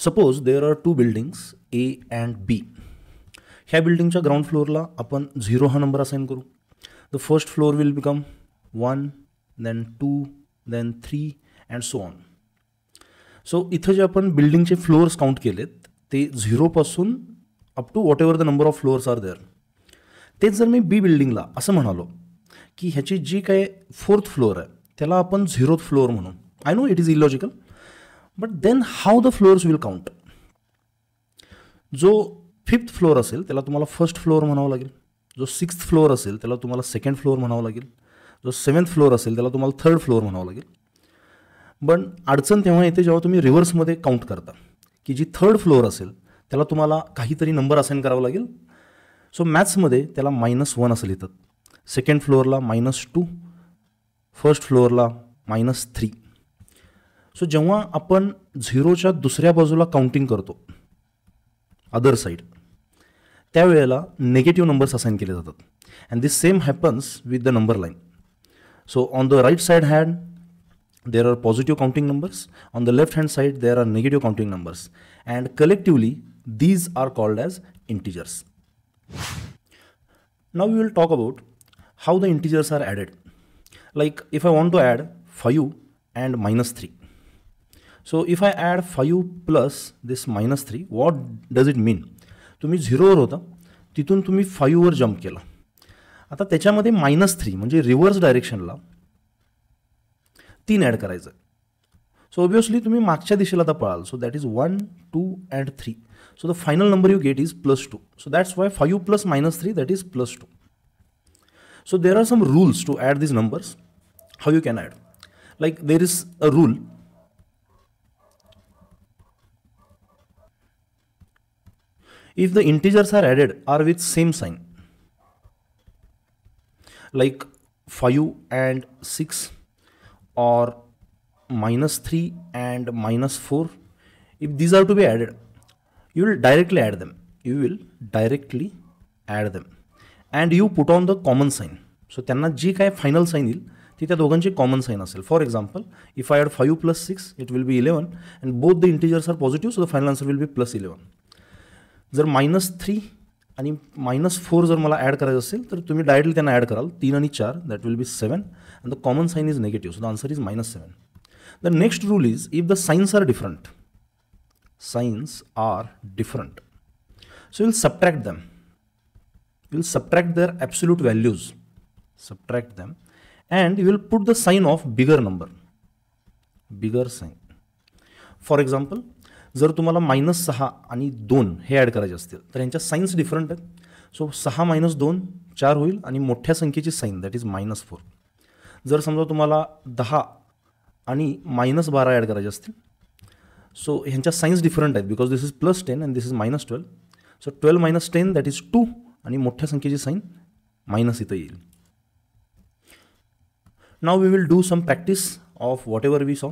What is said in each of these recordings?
Suppose there are two buildings A and B. ह्या बिल्डिंगच्या ground फ्लोअरला आपण 0 हा नंबर असाइन करू. The first floor will become 1, then 2, then 3 and so on. So इथं जे आपण बिल्डिंगचे फ्लोअर्स काउंट केलेत ते 0 पासून up to whatever the number of floors are there. तेच जर मी बी बिल्डिंगला असं म्हणालो की ह्याची जी काय 4th फ्लोअर आहे त्याला आपण 0th फ्लोअर म्हणू. I know it is illogical, but then how the floors will count. जो 5th फ्लोअर असेल त्याला तुम्हाला फर्स्ट फ्लोअर म्हणावं लागेल. जो 6th फ्लोअर असेल त्याला तुम्हाला सेकंड फ्लोअर म्हणावं लागेल. जो 7th फ्लोअर असेल त्याला तुम्हाला 3rd फ्लोअर म्हणावं लागेल. पण अडचण तेव्हा येते जेव्हा तुम्ही रिव्हर्समध्ये काउंट करता की जी 3rd फ्लोअर असेल त्याला तुम्हाला काहीतरी नंबर असाइन करावा लागेल. सो मॅथ्समध्ये त्याला -1 असं लिहितात. सेकंड फ्लोअरला -2, फर्स्ट फ्लोअरला -3. सो जेव्हा आपण 0च्या दुसऱ्या बाजूला काउंटिंग करतो अदर साईड त्यावेळेला नेगेटिव्ह नंबर्स असाइन केले जातात. And this same happens with the number line. So on the right side hand there are positive counting numbers, on the left hand side there are negative counting numbers, and collectively these are called as integers. Now we will talk about how the integers are added. Like if I want to add 5 and -3. So if I add 5 plus this -3, what does it mean? तुम्ही 0 वर होता तिथून तुम्ही 5 वर jump केला. आता त्याच्यामध्ये -3 म्हणजे रिव्हर्स डायरेक्शनला 3 ॲड करायचं. सो ऑब्वियसली तुम्ही मागच्या दिशेला आता पळाल. So that is 1, 2 and 3. So the final number you get is +2. So that's why 5 + -3 that is +2. So there are some rules to add these numbers. How you can add? Like there is a rule. If the integers are added are with same sign, like 5 and 6, or -3 and -4, if these are to be added, you will directly add them. You will directly add them, and you put on the common sign. So त्यांना जी काय final sign येईल ती त्या दोघांची common sign असेल. For example, if I add 5 + 6 it will be 11, and both the integers are positive, so the final answer will be +11. जर -3 आणि -4 जर मला ॲड करायचं असेल तर तुम्ही डायरेक्टली त्यांना ॲड कराल. 3 आणि 4 that will B 7, and the common sign is negative, so the answer is -7. The next rule is if the signs are different, so we'll subtract them. We'll subtract their absolute values, subtract them, and we will put the sign of bigger number, bigger sign. For example, जर तुम्हाला -6 आणि 2 हे add करायचे असतील तर यांच्या signs different आहेत. So 6 - 2 4 होईल आणि मोठ्या संख्येची साइन दॅट इज -4. जर समजा तुम्हाला 10 आणि -12 ॲड करायचे असतील, सो ह्यांच्या साइन्स डिफरंट आहेत because this is +10 and this is -12. So 12 - 10 that is 2 आणि मोठ्या संख्येची साइन मायनस इथं येईल. Now we will do some practice of whatever we saw.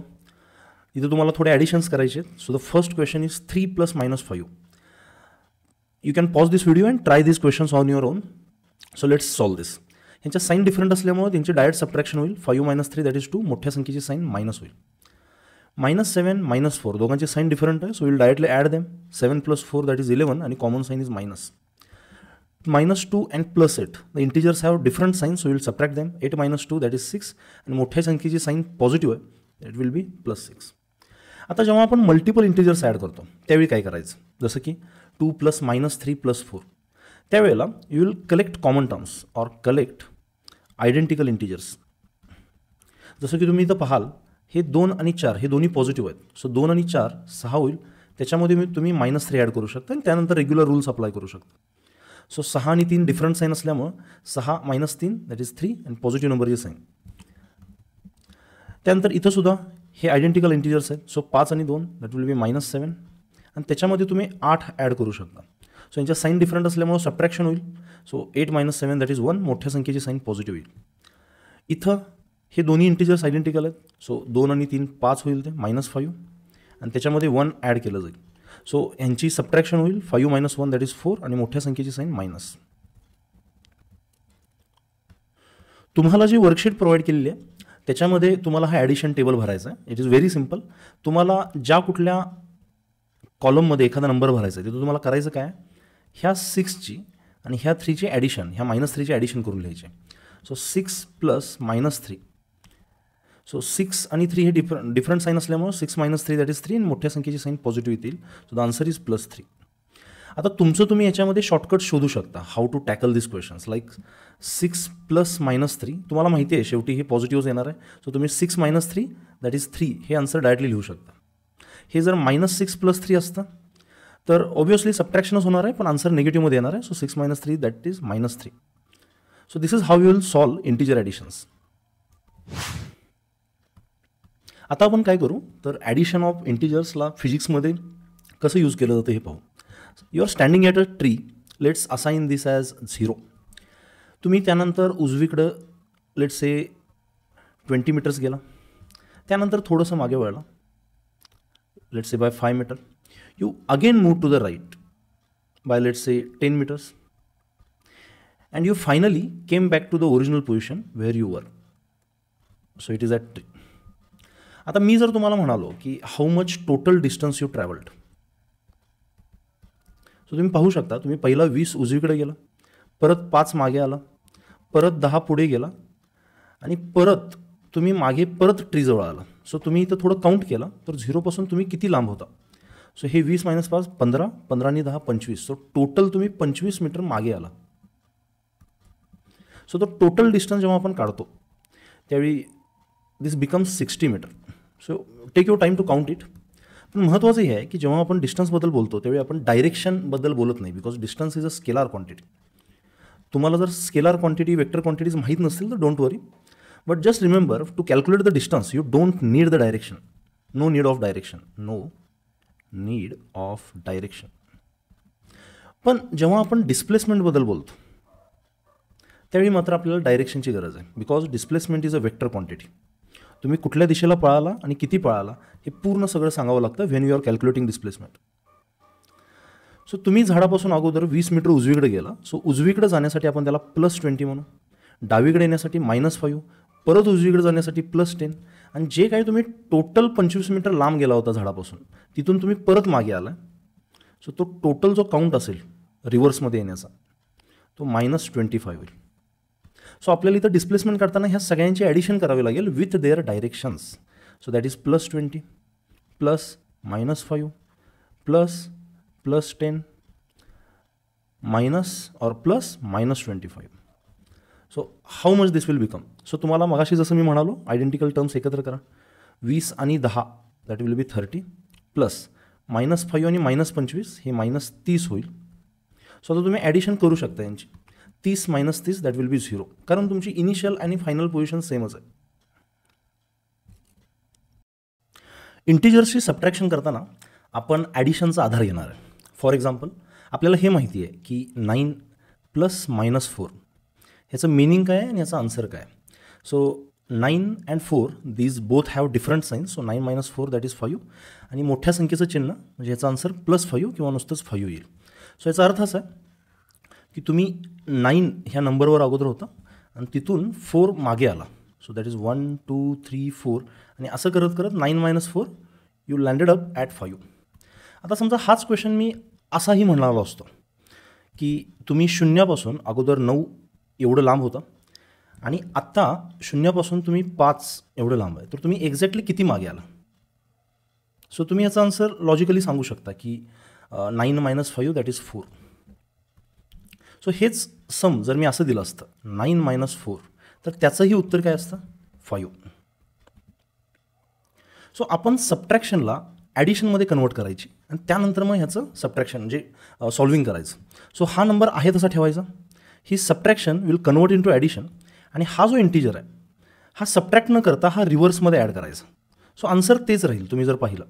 इथं तुम्हाला थोडे ॲडिशन्स करायचे आहेत. So the first question is 3 + -5. You can pause this video and try this questions on your own. So let's solve दिस. ह्यांच्या sign different असल्यामुळे त्यांची direct subtraction होईल. 5 - 3 that is 2, मोठ्या संख्येची साइन मायनस होईल. -7 -4 दोघांची साइन डिफरंट आहे, so will directly add them. 7 + 4 that is 11 आणि common sign is -. -2 and +8 the integers have different sign, so will subtract them. 8 - 2 that is 6 आणि मोठ्या संख्येची साइन पॉझिटिव्ह आहे, दॅट विल बी +6. आता जेव्हा आपण मल्टिपल इंटिजर्स ॲड करतो त्यावेळी काय करायचं, जसं की 2 + -3 + 4, त्यावेळेला you will collect common terms और कलेक्ट आयडेंटिकल इंटिजर्स. जसं की तुम्ही इथं पाहाल हे 2 आणि 4 हे दोन्ही पॉझिटिव्ह आहेत. सो 2 आणि 4 6 होईल. त्याच्यामध्ये तुम्ही -3 ॲड करू शकता आणि त्यानंतर रेग्युलर रूल्स अप्लाय करू शकता. सो 6 आणि 3 डिफरंट साइन असल्यामुळं 6 - 3 दॅट इज 3 आणि पॉझिटिव्ह नंबरची साइन. त्यानंतर इथं सुद्धा हे आयडेंटिकल इंटिजर्स आहेत. सो 5 आणि 2 दॅट विल बी -7 आणि त्याच्यामध्ये तुम्ही 8 ॲड करू शकता. सो यांच्या साइन डिफरंट असल्यामुळे सबट्रॅक्शन होईल. सो 8 - 7 दॅट इज 1, मोठ्या संख्येची साइन पॉझिटिव्ह येईल. इथं हे दोन्ही इंटिजर्स आयडेंटिकल आहेत. सो 2 आणि 3 5 होईल, ते -5 आणि त्याच्यामध्ये 1 ॲड केलं जाईल. सो यांची सबट्रॅक्शन होईल. 5 - 1 दॅट इज 4 आणि मोठ्या संख्येची साइन मायनस. तुम्हाला जी वर्कशीट प्रोव्हाइड केलेली आहे त्याच्यामध्ये तुम्हाला हा ॲडिशन टेबल भरायचा आहे. It is very simple. तुम्हाला ज्या कुठल्या कॉलममध्ये एखादा नंबर भरायचा आहे, तिथं तुम्हाला करायचं काय, ह्या 6ची आणि ह्या 3ची ॲडिशन, ह्या -3ची ॲडिशन करून लिहायचे. सो 6 + -3. सो 6 आणि 3 हे डिफरंट साईन असल्यामुळे 6 - 3 दॅट इज 3 आणि मोठ्या संख्येची साईन पॉझिटिव्ह येतील. So the answer is +3. आता तुम्ही याच्यामध्ये शॉर्टकट शोधू शकता, how to tackle this questions. Like 6 + -3 तुम्हाला माहिती आहे शेवटी हे पॉझिटिव्हच येणार आहे. सो तुम्ही 6 - 3 दॅट इज 3 हे आन्सर डायरेक्टली लिहू शकता. हे जर -6 + 3 असतं तर ऑब्व्हियसली सबट्रॅक्शनच होणार आहे, पण आन्सर निगेटिव्हमध्ये येणार आहे. So 6 - 3 that is -3. So this is how you will solve integer additions. आता आपण काय करू तर ॲडिशन ऑफ इंटिजर्सला फिजिक्समध्ये कसं यूज केलं जातं हे पाहू. You are standing at a tree, let's assign this as 0. तुम्ही त्यानंतर उजवीकडं लेट्स से 20 मीटर्स गेला, त्यानंतर थोडंसं मागे वळला let's say by 5 metre. You again move to the right by let's say 10 metres and you finally came back to the original position where you were. So it is at tree. आता मी जर तुम्हाला म्हणालो की how much total distance you travelled, so तुम्ही पाहू शकता, तुम्ही पहिला 20 उजवीकडे गेला, परत 5 मागे आला, परत 10 पुढे गेला आणि परत तुम्ही मागे परत ट्रीजवळ आला. सो तुम्ही इथं थोडं काउंट केलं तर 0पासून तुम्ही किती लांब होता. सो हे 20 - 5 15, 15 आणि 10 25. सो टोटल तुम्ही 25 मीटर मागे आला. सो तो टोटल डिस्टन्स जेव्हा आपण काढतो त्यावेळी this becomes 60 metre. So take your time to count it. पण महत्त्वाचं हे आहे की जेव्हा आपण डिस्टन्सबद्दल बोलतो त्यावेळी आपण डायरेक्शनबद्दल बोलत नाही, because distance is a scalar quantity. तुम्हाला जर स्केलार क्वांटिटी, वेक्टर क्वांटिटीज माहीत नसतील तर don't worry, but just remember to calculate the distance you don't need the direction. No need of direction, no need of direction. पण जेव्हा आपण डिस्प्लेसमेंटबद्दल बोलतो त्यावेळी मात्र आपल्याला डायरेक्शनची गरज आहे, because displacement is a vector quantity. तुम्ही कुठल्या दिशेला पळाला आणि किती पळाला हे पूर्ण सगळं सांगावं लागतं when you are calculating displacement. So तुम्ही झाडापासून अगोदर 20 मीटर उजवीकडे गेला, सो उजवीकडे जाण्यासाठी आपण त्याला +20 म्हणू, डावीकडे येण्यासाठी -5, परत उजवीकडे जाण्यासाठी +10 आणि जे काही तुम्ही टोटल 25 मीटर लांब गेला होता झाडापासून तिथून तुम्ही परत मागे आला. सो तो टोटल जो काउंट असेल रिव्हर्समध्ये येण्याचा तो -25 होईल. सो आपल्याला इथं डिस्प्लेसमेंट करताना ह्या सगळ्यांची ॲडिशन करावी लागेल with their directions. So that is +20 plus -5 plus +10 minus और plus -25. So how much this will become. So तुम्हाला मगाशी जसं मी म्हणालो आयडेंटिकल टर्म्स एकत्र करा. 20 आणि 10 दॅट विल बी 30 प्लस -5 आणि -25 हे -30 होईल. सो आता तुम्ही ॲडिशन करू शकता यांची. 30 - 30 दॅट विल बी 0, कारण तुमची इनिशियल आणि फायनल पोझिशन सेमच आहे. इंटिजर्सची सबट्रॅक्शन करताना आपण ॲडिशनचा आधार घेणार आहे. फॉर एक्झाम्पल आपल्याला हे माहिती आहे की 9 + -4 ह्याचं मिनिंग काय आहे आणि ह्याचा आन्सर काय. So 9 and 4 these both have different signs. So 9 - 4 that is 5 आणि मोठ्या संख्येचं चिन्ह म्हणजे ह्याचा आन्सर +5 किंवा नुसतंच 5 येईल. सो याचा अर्थ असा आहे की तुम्ही 9 ह्या नंबरवर अगोदर होता आणि तिथून 4 मागे आला. सो दॅट इज 1 2 3 4 आणि असं करत करत 9 - 4 यू लँडेड अप ॲट 5. आता समजा हाच क्वेश्चन मी असाही म्हणाला असतो की तुम्ही 0पासून अगोदर 9 एवढं लांब होता आणि आत्ता 0पासून तुम्ही 5 एवढं लांब आहे, तर तुम्ही एक्झॅक्टली किती मागे आला. सो तुम्ही याचा आन्सर लॉजिकली सांगू शकता की 9 - 5 दॅट इज 4. सो हेच सम जर मी असं दिलं असतं 9 - 4 तर त्याचंही उत्तर काय असतं 5. सो आपण सबट्रॅक्शनला ॲडिशनमध्ये कन्वर्ट करायची आणि त्यानंतर मग ह्याचं सबट्रॅक्शन म्हणजे सॉल्विंग करायचं. सो हा नंबर आहे तसा ठेवायचा. ही subtraction will convert into addition आणि हा जो इंटिजर आहे हा सबट्रॅक्ट न करता हा रिव्हर्समध्ये ॲड करायचा. सो आन्सर तेच राहील तुम्ही जर पाहिलं.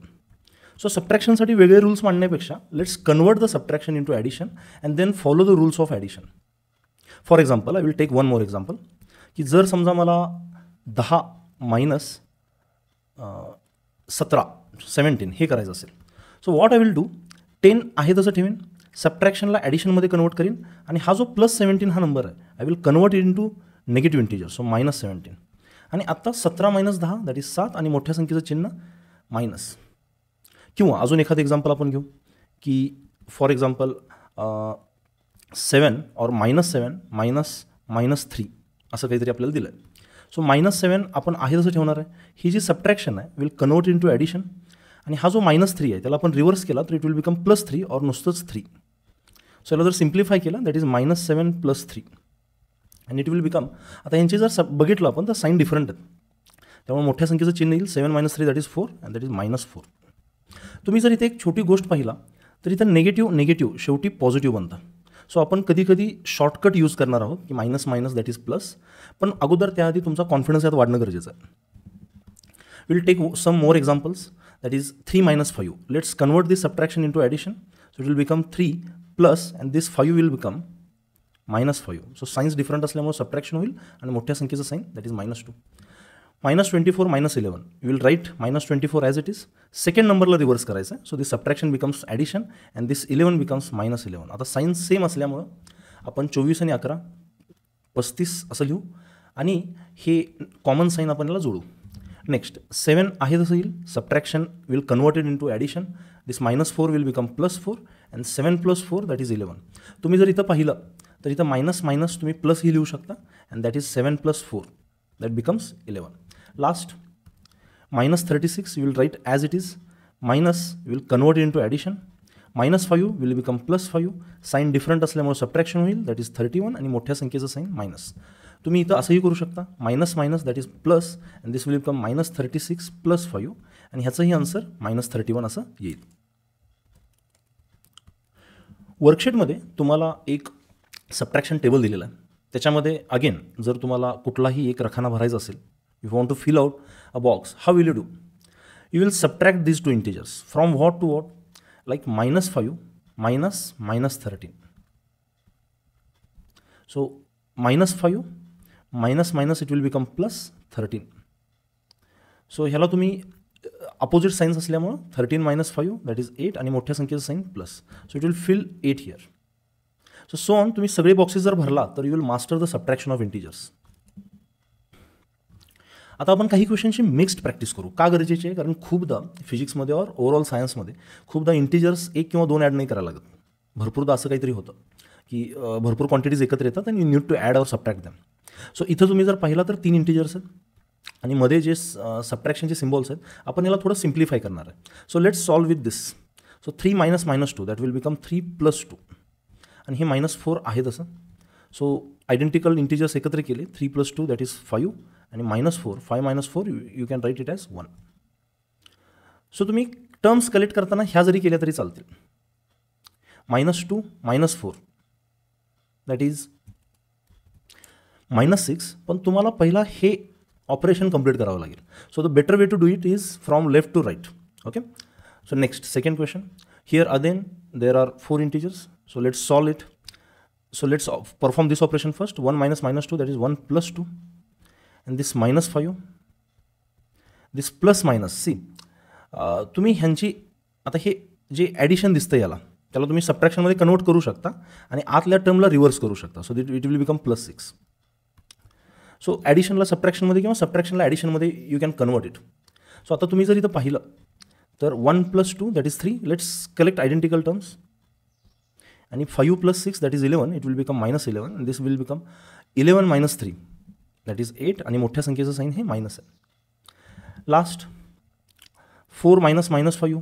सो सबट्रॅक्शनसाठी वेगळे रूल्स मांडण्यापेक्षा let's convert the subtraction into addition and then follow the rules of addition. For example I will take one more example की जर समजा मला 10 - 17 हे करायचं असेल. So what I will do 10 आहे तसं ठेवीन, सबट्रॅक्शनला ॲडिशनमध्ये कन्वर्ट करीन आणि हा जो +17 हा नंबर आहे I will convert it into negative integer. So -17 आणि आत्ता 17 - 10 दॅट इज 7 आणि मोठ्या संख्येचं चिन्ह मायनस. किंवा अजून एखादं एक्झाम्पल आपण घेऊ की फॉर एक्झाम्पल 7 और -7 -3 असं काहीतरी आपल्याला दिलं आहे. सो -7 आपण आहे तसं ठेवणार आहे. ही जी सबट्रॅक्शन आहे will convert into addition, आणि हा जो -3 आहे त्याला आपण रिव्हर्स केला तर इट विल बिकम +3 और नुसतंच 3. सो याला जर सिम्प्लिफाय केलं that is -7 + 3 and it will become, आता यांची जर बघितलं आपण तर साईन डिफरंट आहेत, त्यामुळे मोठ्या संख्येचं चिन्ह येईल. 7 - 3 that is 4 and that is -4. तुम्ही जर इथे एक छोटी गोष्ट पाहिला तर इथं निगेटिव्ह शेवटी पॉझिटिव्ह बनतं. सो आपण कधी कधी शॉर्टकट यूज करणार आहोत की मायनस दॅट इज प्लस, पण अगोदर त्याआधी तुमचा कॉन्फिडन्स यात वाढणं गरजेचं आहे. Will take some more examples. That is 3 - 5. Let's convert this subtraction into addition. So it will become 3 plus and this 5 will become -5. So signs different असल्यामुळे सबट्रॅक्शन होईल आणि मोठ्या संख्येचं sign that is -2. -24 -11. You will write -24 as it is. Second नंबरला reverse करायचं आहे. So this subtraction becomes addition and this 11 becomes -11. आता signs same असल्यामुळं आपण 24 आणि 11 35 असं लिहू आणि हे कॉमन साईन आपण याला जोडू. नेक्स्ट 7 आहे तसं येईल. Subtraction will converted into addition. This -4 will become +4 and 7 + 4 that is 11. तुम्ही जर इथं पाहिलं तर इथं मायनस तुम्ही प्लस ही लिहू शकता and that is 7 + 4 that becomes 11. Last -36 you will write as it is. Minus will convert it into addition. -5 will become +5. Sine different असल्यामुळे सबट्रॅक्शन होईल दॅट इज 31 आणि मोठ्या संख्येचं साईन मायनस. तुम्ही इथं असंही करू शकता minus that is plus and this will become -36 + 5 आणि ह्याचंही आन्सर -31 असं येईल. वर्कशीटमध्ये तुम्हाला एक सबट्रॅक्शन टेबल दिलेलं आहे. त्याच्यामध्ये अगेन जर तुम्हाला कुठलाही एक रखाना भरायचा असेल, if you want to fill out a box, how will you do? You will subtract these two integers from what to what, like -5 -13. So -5 minus it will become +13. So ह्याला तुम्ही अपोजिट साईन्स असल्यामुळं 13 - 5 that is 8 आणि मोठ्या संख्येचं sign plus. So it will fill 8 here. So on तुम्ही सगळे boxes जर भरला तर you will master the subtraction of integers. आता आपण काही क्वेश्चनची मिक्स्ड प्रॅक्टिस करू. का गरजेची आहे? कारण खूपदा फिजिक्समध्ये और ओव्हरऑल सायन्समध्ये खूपदा इंटिजर्स 1 किंवा 2 ॲड नाही करायला लागत. भरपूरदा असं काहीतरी होतं की भरपूर क्वांटिटीज एकत्र येतात आणि यू नीड टू ॲड और सबट्रॅक्ट दॅम. सो इथं तुम्ही जर पाहिला तर 3 इंटिजर्स आहेत आणि मध्ये जे सबट्रॅक्शनचे सिम्बॉल्स आहेत आपण याला थोडं सिम्प्लिफाय करणार आहे. So let's solve with this. So 3 - -2 that will become 3 + 2 आणि हे -4 आहे तसं. सो आयडेंटिकल इंटिजर्स एकत्र केले 3 + 2 दॅट इज 5 आणि -4 5 - 4 you can write it as 1. So तुम्ही टर्म्स कलेक्ट करताना ह्या जरी केल्या तरी चालतील. -2 -4 दॅट इज -6, पण तुम्हाला पहिला हे ऑपरेशन कंप्लीट करावं लागेल. So the better way to do it is from left to right. Okay. So next second question. Here again there are 4 integers. So let's solve it. So let's perform this operation first. 1 - -2 that is 1 + 2 and this -5 this plus minus. See तुम्ही ह्यांची आता हे जे addition दिसतं याला त्याला तुम्ही सबट्रॅक्शनमध्ये convert करू शकता आणि आतल्या टर्मला रिव्हर्स करू शकता. So it will become +6. So ॲडिशनला सबट्रॅक्शनमध्ये किंवा सबट्रॅक्शनला ॲडिशनमध्ये you can convert it. So आता तुम्ही जर इथं पाहिलं तर 1 + 2 that is 3. Let's collect identical terms आणि 5 + 6 that is 11. It will become -11 and this will become 11 - 3 that is 8 आणि मोठ्या संख्येचं साईन हे मायनस आहे. लास्ट 4 - -5.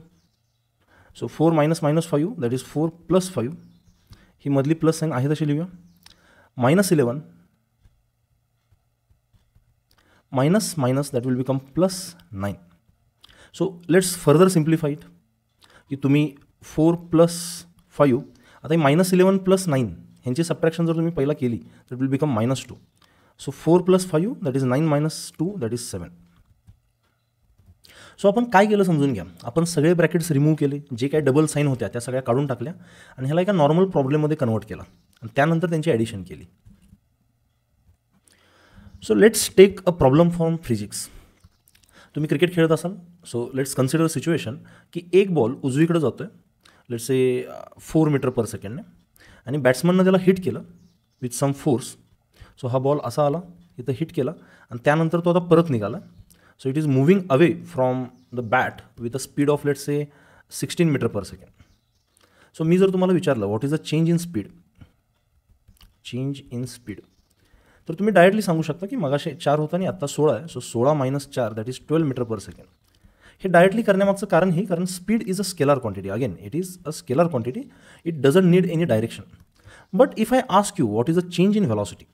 So 4 - -5 that is 4 + 5. ही मधली प्लस साईन आहे तशी लिहूया. -11 minus that will become +9. So let's further simplify it की तुम्ही 4 + 5 आता -11 + 9 ह्यांची सबट्रॅक्शन जर तुम्ही पहिला केली तर will become -2. So 4 + 5 that is 9 - 2 that is 7. So आपण काय केलं समजून घ्या. आपण सगळे ब्रॅकेट्स रिमूव्ह केले, जे काही डबल साईन होत्या त्या सगळ्या काढून टाकल्या आणि ह्याला एका नॉर्मल प्रॉब्लेममध्ये कन्वर्ट केला आणि त्यानंतर त्यांची ॲडिशन केली. So let's take a problem from physics. तुम्ही क्रिकेट खेळत असाल. सो लेट्स कन्सिडर सिच्युएशन की एक बॉल उजवीकडे जातो आहे लेट्स से 4 मीटर पर सेकंडने आणि बॅट्समननं त्याला हिट केलं विथ सम फोर्स. सो हा बॉल असा आला इथं हिट केला आणि त्यानंतर तो आता परत निघाला. So it is moving away from the bat with a speed of let's say 16 metre per second. So मी जर तुम्हाला विचारलं what is a change in speed, तर तुम्ही डायरेक्टली सांगू शकता की मगाशी 4 होता आणि आता 16 आहे. So 16 minus 4 that is 12 metre per second. हे डायरेक्टली करण्यामागचं कारण हे, कारण speed is a scalar quantity. Again it is a scalar quantity, it doesn't need any direction. But if I ask you what is a change in velocity,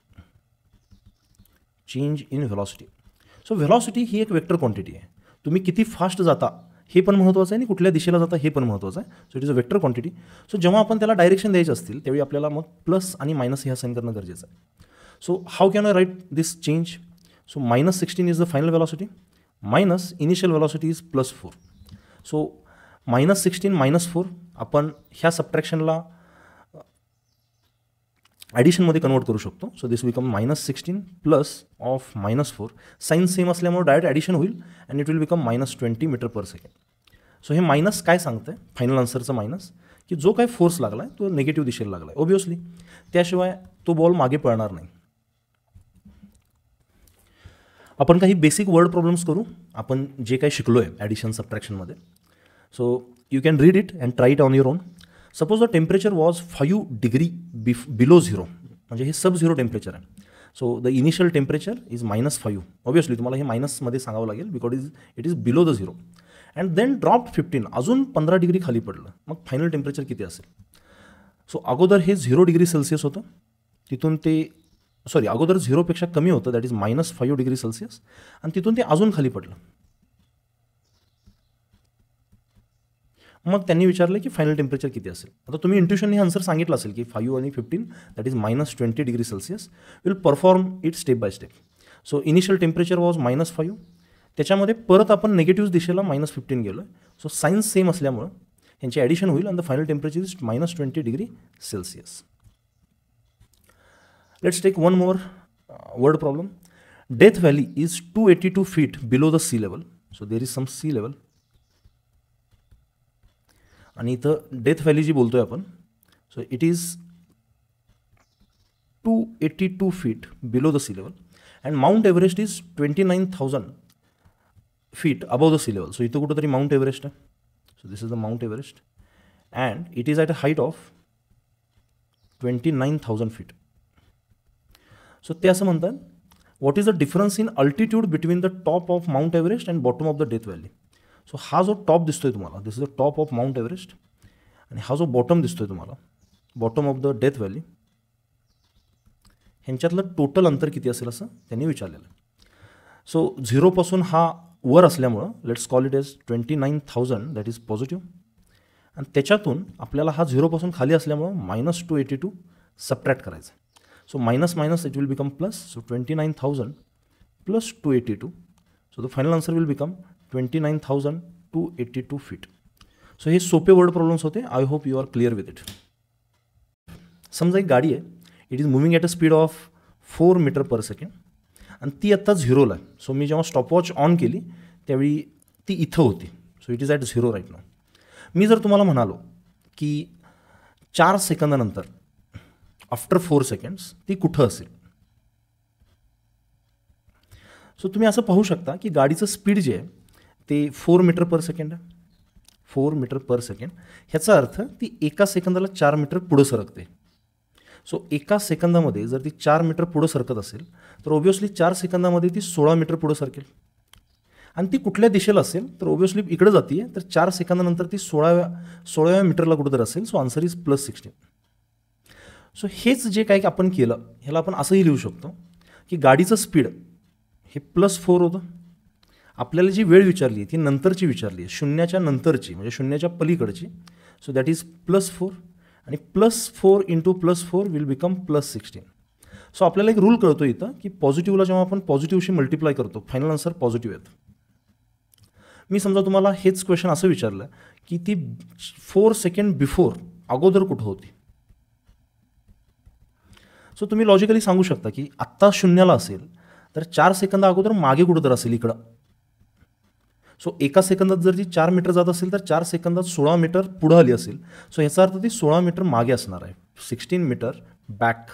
so velocity ही एक vector quantity आहे. तुम्ही किती fast जाता हे पण महत्त्वाचं आहे आणि कुठल्या दिशेला जाता हे पण महत्त्वाचं आहे. So it is a vector quantity. So जेव्हा आपण त्याला डायरेक्शन द्यायचे असतील त्यावेळी आपल्याला मग प्लस आणि मायनस हे असाइन करणं गरजेचं आहे. So how can I write this change? So -16 is the final velocity minus initial velocity is +4. So -16 -4 आपण ह्या सबट्रॅक्शनला ॲडिशनमध्ये कन्वर्ट करू शकतो. So this become -16 plus of -4. Sign same असल्यामुळे डायरेक्ट ॲडिशन होईल and it will become -20 metre per second. So हे minus काय सांगतं आहे, फायनल आन्सरचं मायनस, की जो काय फोर्स लागला आहे तो निगेटिव्ह दिशेला लागला आहे ऑब्व्हियसली, त्याशिवाय तो बॉल मागे पळणार नाही. आपण काही बेसिक वर्ड प्रॉब्लेम्स करू, आपण जे काही शिकलो आहे ॲडिशन सबट्रॅक्शनमध्ये. So you can read it and try it on your own. Suppose the temperature was 5 degree below zero, म्हणजे हे सब झिरो टेम्परेचर आहे. So the initial temperature is -5. Obviously तुम्हाला हे मायनसमध्ये सांगावं लागेल because it is below the zero. And then drop 15, अजून 15 degree खाली पडलं, मग फायनल टेम्परेचर किती असेल? सो अगोदर हे 0 डिग्री सेल्सिअस होतं, तिथून ते अगोदर 0पेक्षा कमी होतं, दॅट इज -5 डिग्री सेल्सिअस, आणि तिथून ते अजून खाली पडलं. मग त्यांनी विचारलं की फायनल टेम्परेचर किती असेल. आता तुम्ही इंट्युशनने आन्सर सांगितलं असेल की 5 आणि 15 that is -20 degree Celsius. Will perform it step by step. So initial temperature was -5, त्याच्यामध्ये परत आपण निगेटिव्ह दिशेला -15 गेलो आहे. सो सायन्स सेम असल्यामुळं यांची ॲडिशन होईल आणि the final temperature is -20 degree Celsius. Let's take one more word problem. Death Valley is 282 feet below the sea level. So there is some sea level, आणि इथं Death Valley जी बोलतोय आपण, so it is 282 feet below the sea level and Mount Everest is 29,000 feet above the sea level. So इथं कुठंतरी Mount Everest आहे. So this is the Mount Everest and it is at a height of 29,000 feet. So ते असं म्हणतात, what is the difference in altitude between the top of Mount Everest and bottom of the Death Valley. So हा जो top दिसतोय तुम्हाला, this is the top of Mount Everest, आणि हा जो बॉटम दिसतोय तुम्हाला, bottom of the Death Valley, ह्यांच्यातलं टोटल अंतर किती असेल असं त्यांनी विचारलेलं आहे. सो 0पासून हा वर असल्यामुळं let's call it as 29,000 that is positive, आणि त्याच्यातून आपल्याला हा 0पासून खाली असल्यामुळं -282 सबट्रॅक्ट करायचं. So minus minus it will become plus. So 29,000 plus 282. So the final answer will become 29,282 feet. So हे सोपे वर्ड प्रॉब्लेम्स होते. I hope you are clear with it. समजा एक गाडी आहे, it is moving at a speed of 4 metre per second, आणि ती आत्ता 0ला आहे. सो मी जेव्हा स्टॉपवॉच ऑन केली त्यावेळी ती इथं होती. So it is at 0 right now. मी जर तुम्हाला म्हणालो की 4 सेकंदानंतर आफ्टर 4 seconds ती कुठं असेल, सो तुम्ही असं पाहू शकता की गाडीचं स्पीड जे आहे ते 4 मीटर पर सेकंड आहे. 4 मीटर पर सेकंड, ह्याचा अर्थ ती एका सेकंदाला 4 मीटर पुढं सरकते. सो एका सेकंदामध्ये जर ती 4 मीटर पुढं सरकत असेल तर ऑब्व्हियसली 4 सेकंदामध्ये ती 16 मीटर पुढं सरकेल. आणि ती कुठल्या दिशेला असेल तर ऑब्व्हियसली इकडे जाते, तर 4 सेकंदानंतर ती 16व्या मीटरला कुठंतरी असेल. So answer is +16. सो हेच जे काही आपण केलं ह्याला आपण असंही लिहू शकतो की गाडीचं स्पीड हे +4 होतं. आपल्याला जी वेळ विचारली ती नंतरची विचारली आहे, शून्याच्या नंतरची, म्हणजे शून्याच्या पलीकडची. सो दॅट इज +4, आणि +4 × +4 विल बिकम +16. सो आपल्याला एक रूल कळतो इथं की पॉझिटिव्हला जेव्हा आपण पॉझिटिव्हशी मल्टिप्लाय करतो फायनल आन्सर पॉझिटिव्ह येतं. मी समजा तुम्हाला हेच क्वेश्चन असं विचारलं की ती 4 सेकंड बिफोर अगोदर कुठं होती. सो तुम्ही लॉजिकली सांगू शकता की आत्ता 0ला असेल तर 4 सेकंद अगोदर मागे कुठं तर असेल इकडं. सो एका सेकंदात जर ती 4 मीटर जात असेल तर 4 सेकंदात 16 मीटर पुढं आली असेल. सो ह्याचा अर्थ ती 16 मीटर मागे असणार आहे, 16 मीटर बॅक.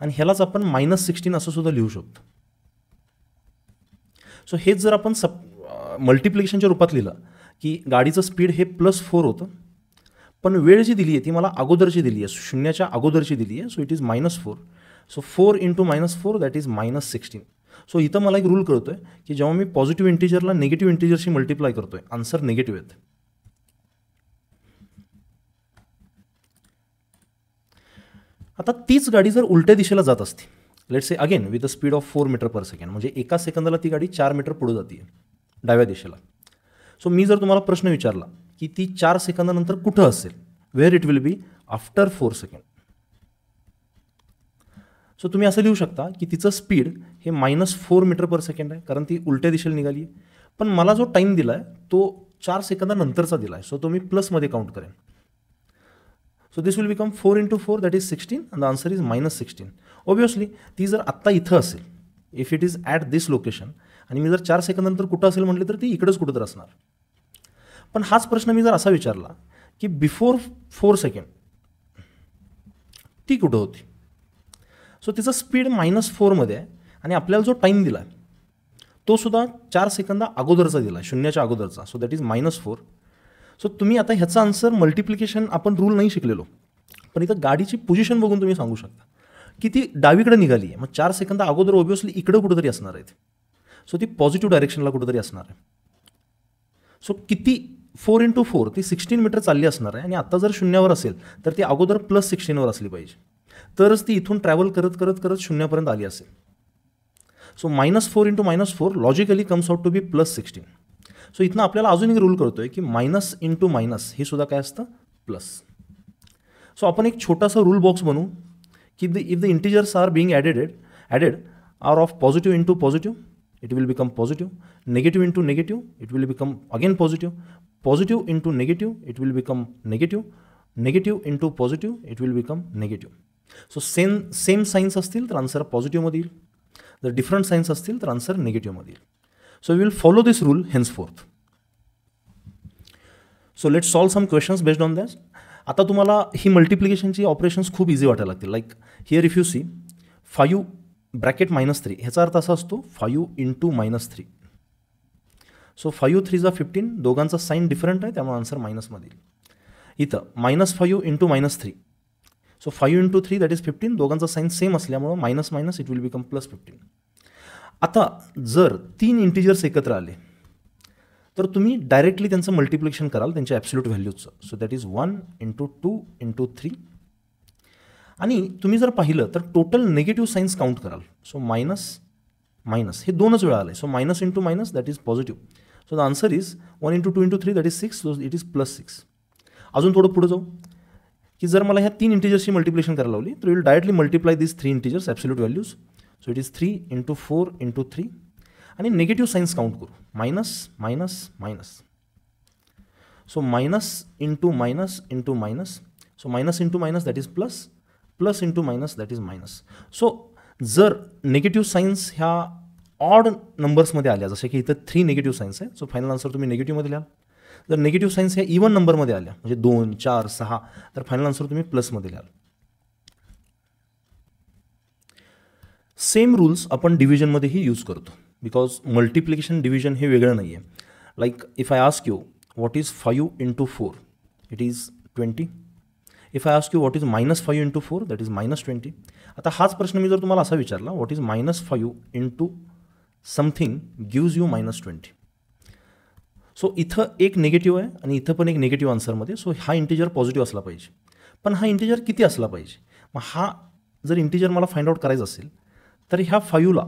आणि ह्यालाच आपण -16 असं सुद्धा लिहू शकतो. सो हेच जर आपण मल्टिप्लिकेशनच्या रूपात लिहिलं की गाडीचं स्पीड हे +4 होतं, पण वेळ जी दिली आहे ती मला अगोदरची दिली आहे, शून्याच्या अगोदरची दिली आहे. So it is -4. So 4 × -4 that is -16. So इथं मला एक रूल कळतो आहे की जेव्हा मी पॉझिटिव्ह इंटिजरला निगेटिव्ह इंटिजरशी मल्टिप्लाय करतो आहे, आन्सर निगेटिव्ह येते. आता तीच गाडी जर उलट्या दिशेला जात असती, let's say again with a speed of 4 metre per second, म्हणजे एका सेकंदाला ती गाडी 4 मीटर पुढे जाते डाव्या दिशेला. सो मी जर तुम्हाला प्रश्न विचारला की ती 4 सेकंदानंतर कुठं असेल, where it will be after 4 second. So तुम्ही असं लिहू शकता की तिचं स्पीड हे -4 मीटर पर सेकंड आहे, कारण ती उलट्या दिशेला निघाली आहे. पण मला जो टाईम दिला आहे तो 4 सेकंदानंतरचा दिला आहे, सो तो मी प्लसमध्ये काउंट करेन. So this will become 4 × 4 that is 16 and the answer is -16. Obviously ती जर आत्ता इथं असेल, if it is at this location, आणि मी जर 4 सेकंदानंतर कुठं असेल म्हटले तर ती इकडेच कुठं तर असणार. पण हाच प्रश्न मी जर असा विचारला की बिफोर 4 सेकंड ती कुठं होती. सो तिचं स्पीड -4मध्ये आहे आणि आपल्याला जो टाईम दिला आहे तो सुद्धा 4 सेकंदा अगोदरचा दिला आहे, शून्याच्या अगोदरचा. So that is -4. सो तुम्ही आता ह्याचा आन्सर मल्टिप्लिकेशन आपण रूल नाही शिकलेलो, पण इथं गाडीची पोझिशन बघून तुम्ही सांगू शकता की ती डावीकडे निघाली आहे. मग 4 सेकंदा अगोदर ऑब्वियसली इकडं कुठंतरी असणार आहे. सो ती पॉझिटिव्ह डायरेक्शनला कुठंतरी असणार आहे. सो किती 4 × 4 ती 16 मीटर चालली असणार आहे, आणि आत्ता जर शून्यावर असेल तर ती अगोदर +16वर असली पाहिजे, तरच ती इथून ट्रॅव्हल करत करत करत शून्यापर्यंत आली असेल. So -4 × -4 logically comes out to be +16. So इथनं आपल्याला अजून एक रूल कळतोय की मायनस इंटू मायनस हे सुद्धा काय असतं, प्लस. सो आपण एक छोटासा रूल बॉक्स बनवू की if the integers are being added are of positive into positive, it will become positive. Negative into negative, it will become again positive. Positive into negative, it will become negative. Negative into positive, it will become negative. So same signs असतील तर answer पॉझिटिव्हमध्ये येईल, जर different signs असतील तर answer निगेटिव्हमध्ये येईल. So we will follow this rule henceforth. So let solve some questions based on that. आता तुम्हाला ही मल्टिप्लिकेशनची ऑपरेशन्स खूप इझी वाटायला लागतील. Like here if you see 5 bracket -3, ह्याचा अर्थ असा असतो 5 × -3. सो 5 3 = 15, दोघांचा साईन डिफरंट आहे त्यामुळे आन्सर मायनसमध्ये येईल. इथं -5 × -3, सो 5 × 3 दॅट इज 15, दोघांचा साईन सेम असल्यामुळं minus minus it will become +15. आता जर 3 इंटिजर्स एकत्र आले तर तुम्ही डायरेक्टली त्यांचं मल्टिप्लिकेशन कराल त्यांच्या ॲब्सोल्यूट व्हॅल्यूजचं. So that is 1 × 2 × 3. आणि तुम्ही जर पाहिलं तर टोटल निगेटिव्ह साईन्स काउंट कराल. सो मायनस मायनस हे 2च वेळा आले. So minus into minus that is positive. So the answer is 1 × 2 × 3 that is 6. So it is +6. अजून थोडं पुढे जाऊ की जर मला ह्या 3 इंटिजर्सची मल्टिप्लिकेशन करायला लावली तर will directly multiply this 3 integers absolute values. So it is 3 × 4 × 3. आणि निगेटिव्ह साईन्स काउंट करू. Minus minus minus. So minus into minus into minus. So minus into minus that is plus. Plus into minus that is minus. So जर negative signs ह्या odd नंबर्समध्ये आल्या, जसे की इथं 3 negative signs आहे, so final answer तुम्ही निगेटिव्हमध्ये लिहाल. जर निगेटिव्ह साईन्स ह्या इवन नंबरमध्ये आल्या म्हणजे 2 4 6 तर फायनल आन्सर तुम्ही प्लसमध्ये लिहाल. सेम रूल्स आपण डिव्हिजनमध्येही यूज करतो, बिकॉज मल्टिप्लिकेशन डिव्हिजन हे वेगळं नाही आहे. Like if I ask you what is 5 × 4, it is 20. If I ask you what is -5 × 4 that is -20. आता हाच प्रश्न मी जर तुम्हाला असा विचारला what is -5 × something gives you -20. So इथं एक निगेटिव्ह आहे आणि इथं पण एक निगेटिव्ह आन्सरमध्ये. सो हा इंटिजर पॉझिटिव्ह असला पाहिजे, पण हा इंटिजर किती असला पाहिजे. मग हा जर इंटिजर मला फाइंड आउट करायचा असेल तर ह्या 5ला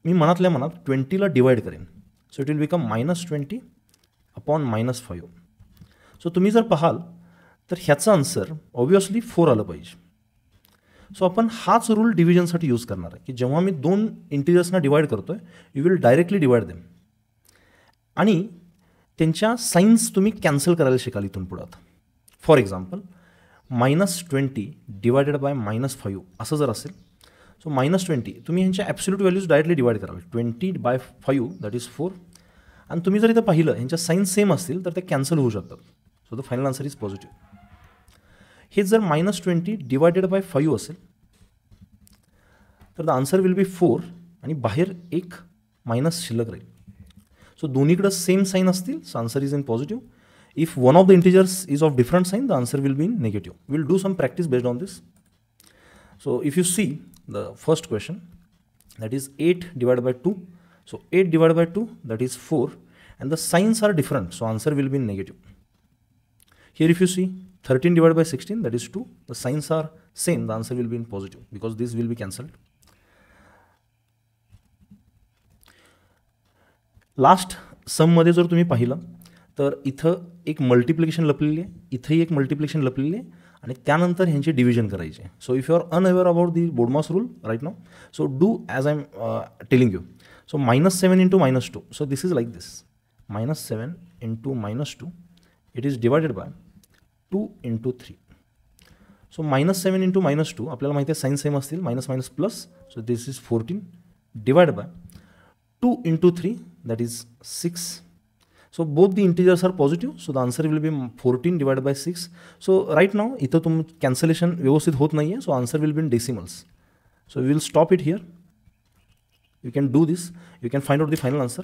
मी मनातल्या मनात 20ला डिवाइड करेन. So it will become -20 upon -5. So तुम्ही जर पाहाल तर ह्याचा आन्सर ऑब्वियसली 4 आलं पाहिजे. सो आपण हाच रूल डिव्हिजनसाठी यूज करणार आहे की जेव्हा मी 2 इंटिजर्सना डिवाइड करतो आहे you will directly divide them आणि त्यांच्या साईन्स तुम्ही कॅन्सल करायला शिकाल इथून पुढं. आता फॉर एक्झाम्पल -20 डिवायडेड बाय -5 असं जर असेल, सो -20 तुम्ही ह्यांच्या ॲब्सोल्यूट व्हॅल्यूज डायरेक्टली डिवाइड कराल. 20/5 दॅट इज 4. आणि तुम्ही जर इथं पाहिलं ह्यांच्या साईन्स सेम असतील तर ते कॅन्सल होऊ शकतात. So the final answer is positive. हे जर -20 डिवायडेड बाय 5 असेल तर द आन्सर विल बी 4 आणि बाहेर एक मायनस शिल्लक राहील. सो दोन्हीकडं सेम साईन असतील, so answer is in positive. If one of the integers is of different sign, the answer will be in negative. We'll do some practice based on this. So if you see the first question, that is 8 divided by 2. So 8 divided by 2, that is 4, and the signs are different, so answer will be in negative. Here if you see 13 divided by 16, that is 2, the signs are same, the answer will be in positive because this will be cancelled. Last सममध्ये जर तुम्ही पाहिलं तर इथं एक multiplication लपलेली आहे, इथंही एक मल्टिप्लिकेशन लपलेली आहे आणि त्यानंतर ह्यांची डिव्हिजन करायची आहे. So if you are unaware about the BODMAS rule right now, so do as I am telling you. So -7 into -2, so this is like this, -7 into -2, it is divided by 2 into 3. So -7 into -2 आपल्याला माहिती आहे sign same असतील, minus minus plus, so this is 14 divide by 2 into 3, that is 6. So both the integers are positive, so the answer will be 14 divided by 6. So right now इथं तुम cancellation व्यवस्थित होत नाही आहे, so answer will be in decimals. So we will stop it here. You can do this, you can find out the final answer.